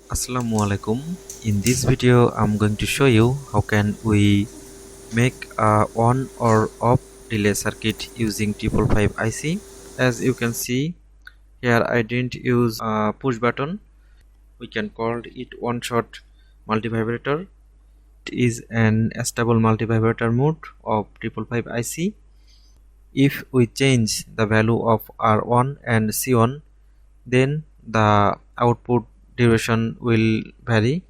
Assalamualaikum. In this video I'm going to show you how can we make a on or off relay circuit using 555 IC. As you can see here, I didn't use a push button. We can call it one shot multivibrator. It is an stable multivibrator mode of 555 IC. If we change the value of R1 and C1, then the output duration will vary.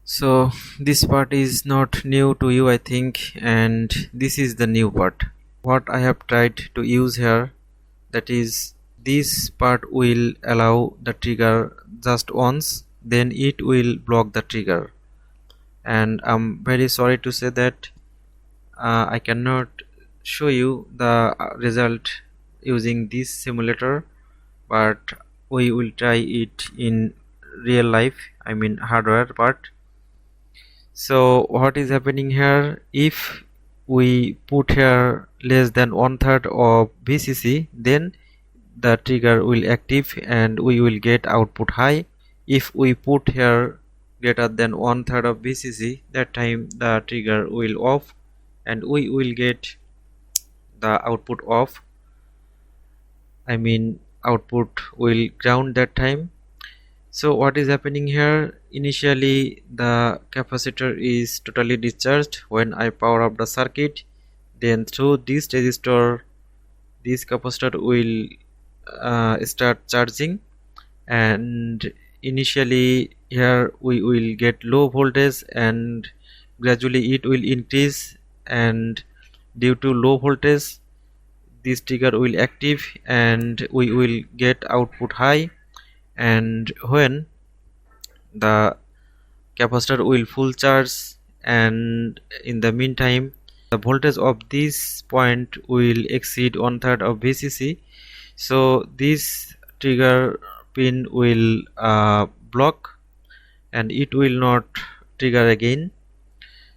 So this part is not new to you, I think, and this is the new part. What I have tried to use here, that is, this part will allow the trigger just once, then it will block the trigger. And I'm very sorry to say that I cannot show you the result using this simulator, but we will try it in real life, I mean hardware part. So what is happening here, if we put here less than 1/3 of VCC, then the trigger will active and we will get output high. If we put here greater than 1/3 of VCC, that time the trigger will off and we will get the output off, I mean output will ground that time. So what is happening here, initially the capacitor is totally discharged when I power up the circuit, then through this resistor this capacitor will start charging, and initially here we will get low voltage and gradually it will increase, and due to low voltage this trigger will active and we will get output high. And when the capacitor will full charge, and in the meantime the voltage of this point will exceed 1/3 of VCC, so this trigger pin will block and it will not trigger again.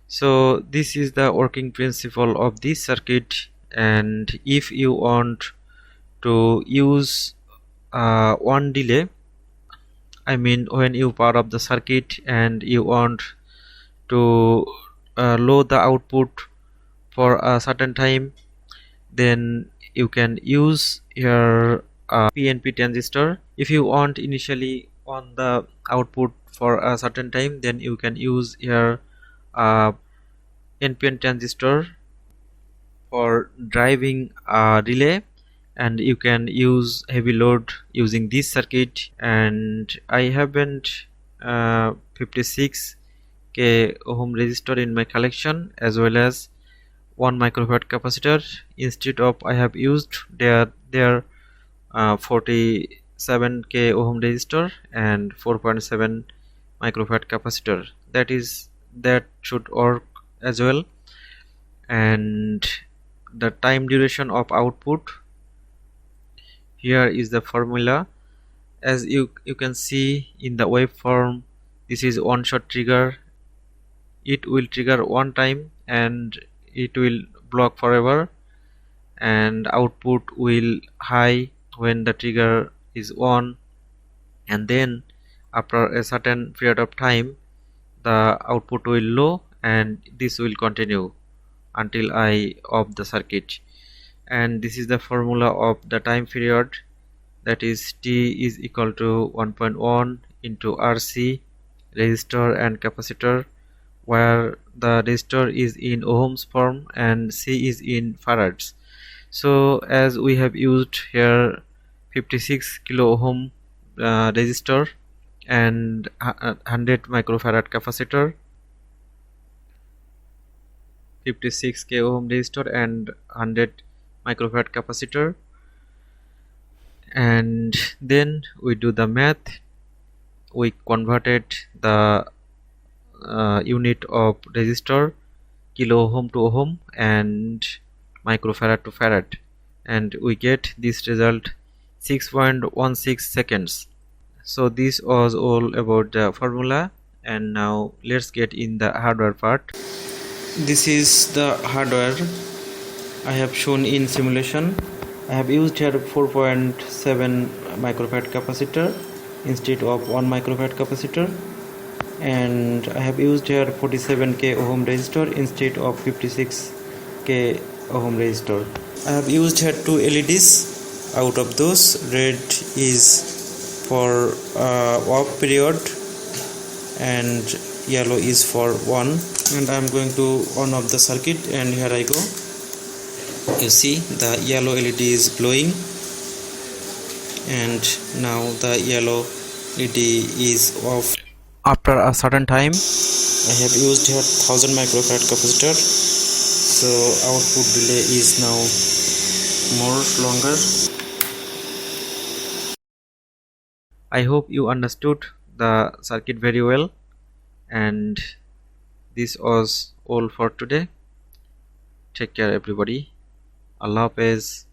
So this is the working principle of this circuit, and if you want to use one delay, I mean when you power up the circuit and you want to load the output for a certain time, then you can use your PNP transistor. If you want initially on the output for a certain time, then you can use your NPN transistor for driving a relay, and you can use heavy load using this circuit. And I haven't 56k ohm resistor in my collection, as well as 1 microfarad capacitor. Instead of I have used their 47k ohm resistor and 4.7 microfarad capacitor. That should work as well. And the time duration of output, here is the formula. As you can see in the waveform, this is one shot trigger. It will trigger one time and it will block forever, and output will high when the trigger is on, and then after a certain period of time the output will low, and this will continue until I off the circuit. And this is the formula of the time period, that is T is equal to 1.1 into RC, resistor and capacitor, where the resistor is in ohms form and C is in farads. So as we have used here 56 kilo ohm resistor and 100 microfarad capacitor, 56k ohm resistor and 100 microfarad capacitor, and then we do the math. We converted the unit of resistor, kilo ohm to ohm and microfarad to farad, and we get this result 6.16 seconds. So this was all about the formula, and now let's get in the hardware part. This is the hardware I have shown in simulation. I have used here 4.7 microfarad capacitor instead of 1 microfarad capacitor, and I have used here 47k ohm resistor instead of 56k ohm resistor. I have used here 2 LEDs. Out of those, red is for off period and yellow is for on, and I am going to on off the circuit, and here I go. You see the yellow LED is glowing, and now the yellow LED is off. After a certain time, I have used here 1000 microfarad capacitor, so output delay is now more longer. I hope you understood the circuit very well, and this was all for today. Take care everybody. Allah Hafiz.